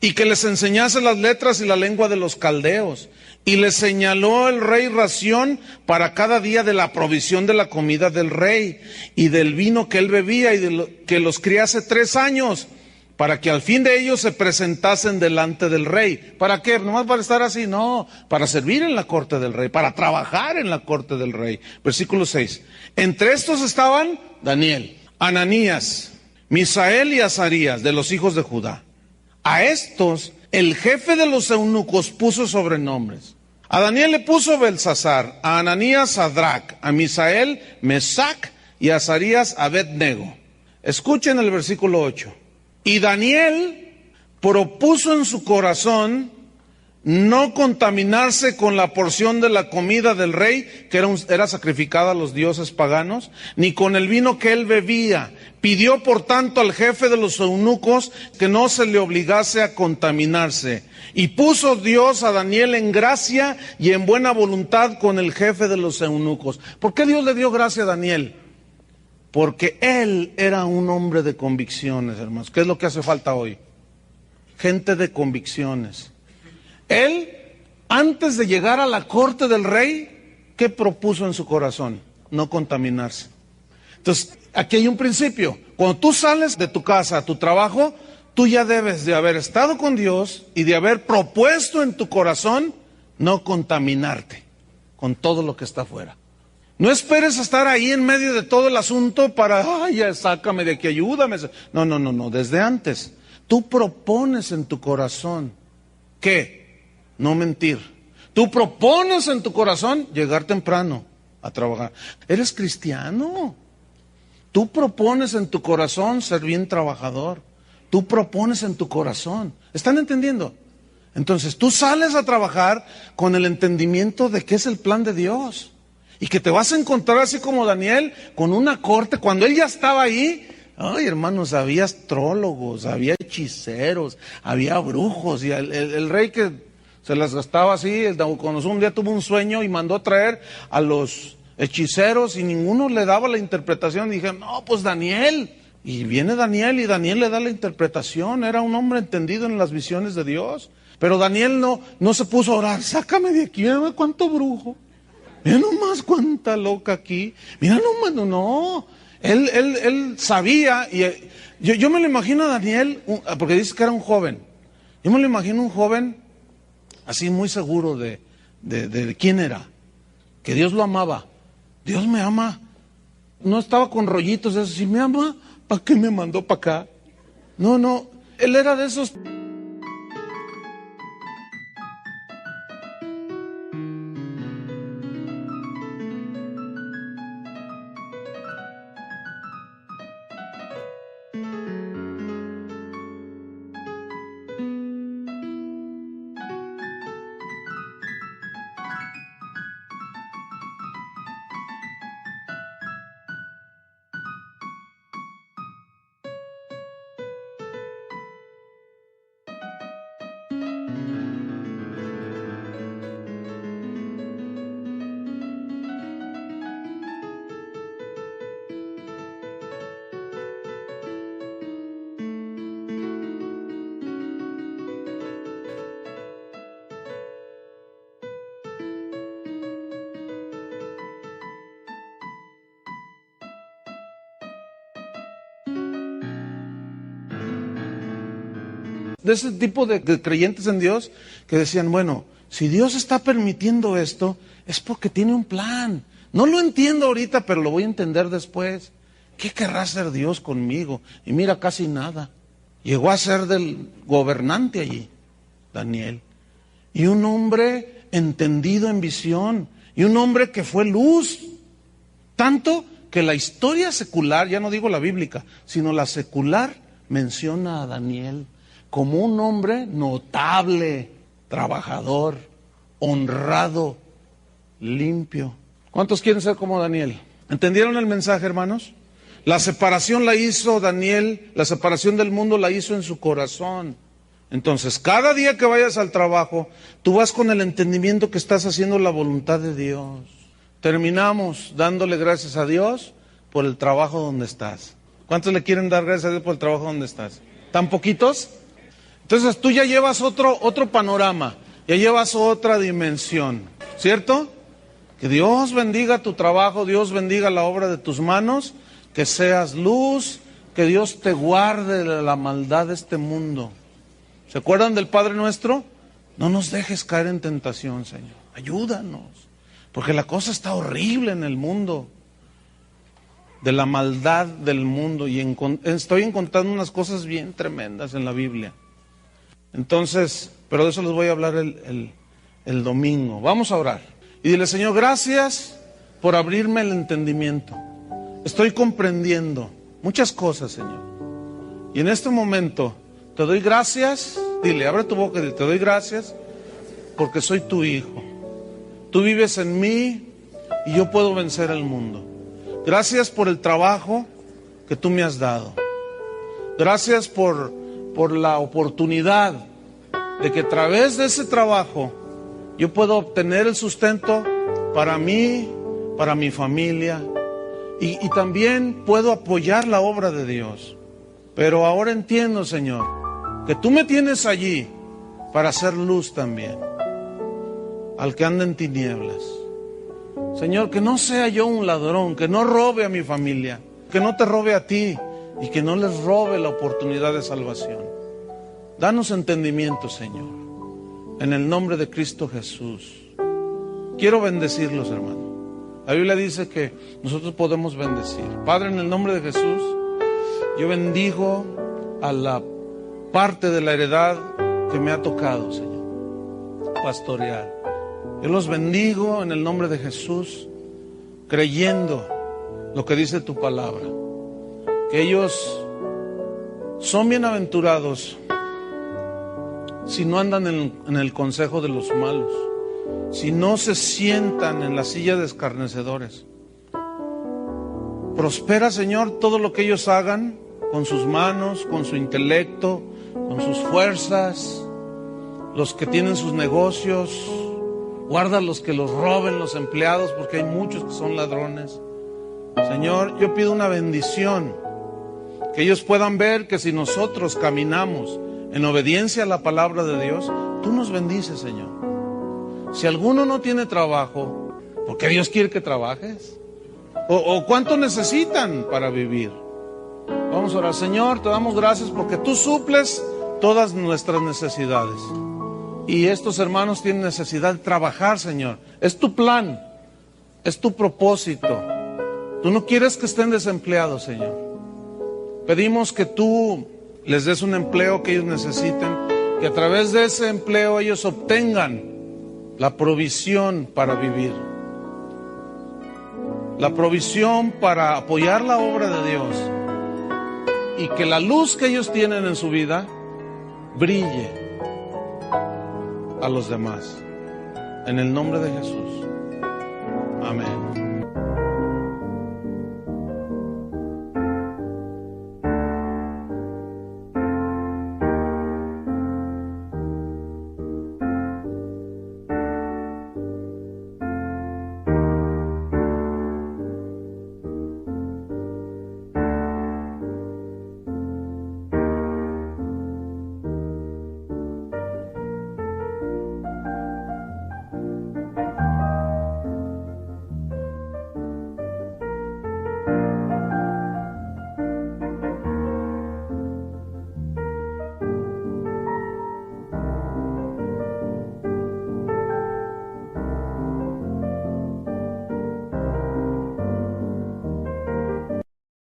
y que les enseñase las letras y la lengua de los caldeos. Y les señaló el rey ración para cada día de la provisión de la comida del rey, y del vino que él bebía, y que los criase 3 años, para que al fin de ellos se presentasen delante del rey. ¿Para qué? ¿Nomás para estar así? No, para servir en la corte del rey, para trabajar en la corte del rey. Versículo 6. Entre estos estaban Daniel, Ananías, Misael y Azarías, de los hijos de Judá. A estos el jefe de los eunucos puso sobrenombres. A Daniel le puso Belsasar, a Ananías Sadrac, a Misael Mesac y a Azarías Abednego. Escuchen el versículo 8. Y Daniel propuso en su corazón no contaminarse con la porción de la comida del rey, que era sacrificada a los dioses paganos, ni con el vino que él bebía. Pidió por tanto al jefe de los eunucos que no se le obligase a contaminarse. Y puso Dios a Daniel en gracia y en buena voluntad con el jefe de los eunucos. ¿Por qué Dios le dio gracia a Daniel? Porque él era un hombre de convicciones, hermanos. ¿Qué es lo que hace falta hoy? Gente de convicciones. Él, antes de llegar a la corte del rey, ¿qué propuso en su corazón? No contaminarse. Entonces, aquí hay un principio. Cuando tú sales de tu casa a tu trabajo, tú ya debes de haber estado con Dios y de haber propuesto en tu corazón no contaminarte con todo lo que está afuera. No esperes a estar ahí en medio de todo el asunto para, ay, ya sácame de aquí, ayúdame. No, desde antes. Tú propones en tu corazón, ¿qué? No mentir. Tú propones en tu corazón llegar temprano a trabajar. ¿Eres cristiano? Tú propones en tu corazón ser bien trabajador. Tú propones en tu corazón. ¿Están entendiendo? Entonces tú sales a trabajar con el entendimiento de que es el plan de Dios. Y que te vas a encontrar así como Daniel, con una corte. Cuando él ya estaba ahí, ay, hermanos, había astrólogos, había hechiceros, había brujos. Y el rey que se las gastaba así, el Nabucodonosor un día tuvo un sueño y mandó a traer a los hechiceros y ninguno le daba la interpretación. Y dije, no, pues Daniel. Y viene Daniel y Daniel le da la interpretación. Era un hombre entendido en las visiones de Dios. Pero Daniel no se puso a orar, sácame de aquí, mira cuánto brujo. Mira nomás cuánta loca aquí. Mira nomás, no. Él sabía, y yo me lo imagino a Daniel, porque dice que era un joven. Yo me lo imagino un joven así muy seguro de quién era. Que Dios lo amaba. Dios me ama. No estaba con rollitos de eso. Si me ama, ¿para qué me mandó para acá? No. Él era de esos. de ese tipo de creyentes en Dios que decían, bueno, si Dios está permitiendo esto, es porque tiene un plan. No lo entiendo ahorita, pero lo voy a entender después. ¿Qué querrá hacer Dios conmigo? Y mira, casi nada. Llegó a ser del gobernante allí, Daniel. Y un hombre entendido en visión. Y un hombre que fue luz. Tanto que la historia secular, ya no digo la bíblica, sino la secular, menciona a Daniel como un hombre notable, trabajador, honrado, limpio. ¿Cuántos quieren ser como Daniel? ¿Entendieron el mensaje, hermanos? La separación la hizo Daniel, la separación del mundo la hizo en su corazón. Entonces, cada día que vayas al trabajo, tú vas con el entendimiento que estás haciendo la voluntad de Dios. Terminamos dándole gracias a Dios por el trabajo donde estás. ¿Cuántos le quieren dar gracias a Dios por el trabajo donde estás? ¿Tan poquitos? Entonces tú ya llevas otro panorama, ya llevas otra dimensión, ¿cierto? Que Dios bendiga tu trabajo, Dios bendiga la obra de tus manos, que seas luz, que Dios te guarde de la maldad de este mundo. ¿Se acuerdan del Padre Nuestro? No nos dejes caer en tentación, Señor. Ayúdanos, porque la cosa está horrible en el mundo, de la maldad del mundo, y estoy encontrando unas cosas bien tremendas en la Biblia. Entonces, pero de eso les voy a hablar el domingo. Vamos a orar. Y dile, Señor, gracias por abrirme el entendimiento. Estoy comprendiendo muchas cosas, Señor. Y en este momento te doy gracias. Dile, abre tu boca y dile, te doy gracias porque soy tu hijo. Tú vives en mí y yo puedo vencer al mundo. Gracias por el trabajo que tú me has dado. Gracias por la oportunidad de que a través de ese trabajo yo puedo obtener el sustento para mí, para mi familia, y también puedo apoyar la obra de Dios. Pero ahora entiendo, Señor, que tú me tienes allí para hacer luz también al que anda en tinieblas. Señor, que no sea yo un ladrón, que no robe a mi familia, que no te robe a ti y que no les robe la oportunidad de salvación. Danos entendimiento, Señor, en el nombre de Cristo Jesús. Quiero bendecirlos, hermano. La Biblia dice que nosotros podemos bendecir. Padre, en el nombre de Jesús, yo bendigo a la parte de la heredad que me ha tocado, Señor, pastorear. Yo los bendigo en el nombre de Jesús, creyendo lo que dice tu palabra, que ellos son bienaventurados si no andan en el consejo de los malos, si no se sientan en la silla de escarnecedores. Prospera, Señor, todo lo que ellos hagan con sus manos, con su intelecto, con sus fuerzas, los que tienen sus negocios. Guarda los que los roben los empleados, porque hay muchos que son ladrones. Señor, yo pido una bendición, que ellos puedan ver que si nosotros caminamos en obediencia a la palabra de Dios, tú nos bendices, Señor. Si alguno no tiene trabajo, ¿por qué Dios quiere que trabajes? ¿O cuánto necesitan para vivir? Vamos a orar. Señor, te damos gracias porque tú suples todas nuestras necesidades. Y estos hermanos tienen necesidad de trabajar, Señor. Es tu plan, es tu propósito. Tú no quieres que estén desempleados, Señor. Pedimos que tú les des un empleo que ellos necesiten, que a través de ese empleo ellos obtengan la provisión para vivir, la provisión para apoyar la obra de Dios, y que la luz que ellos tienen en su vida brille a los demás. En el nombre de Jesús. Amén.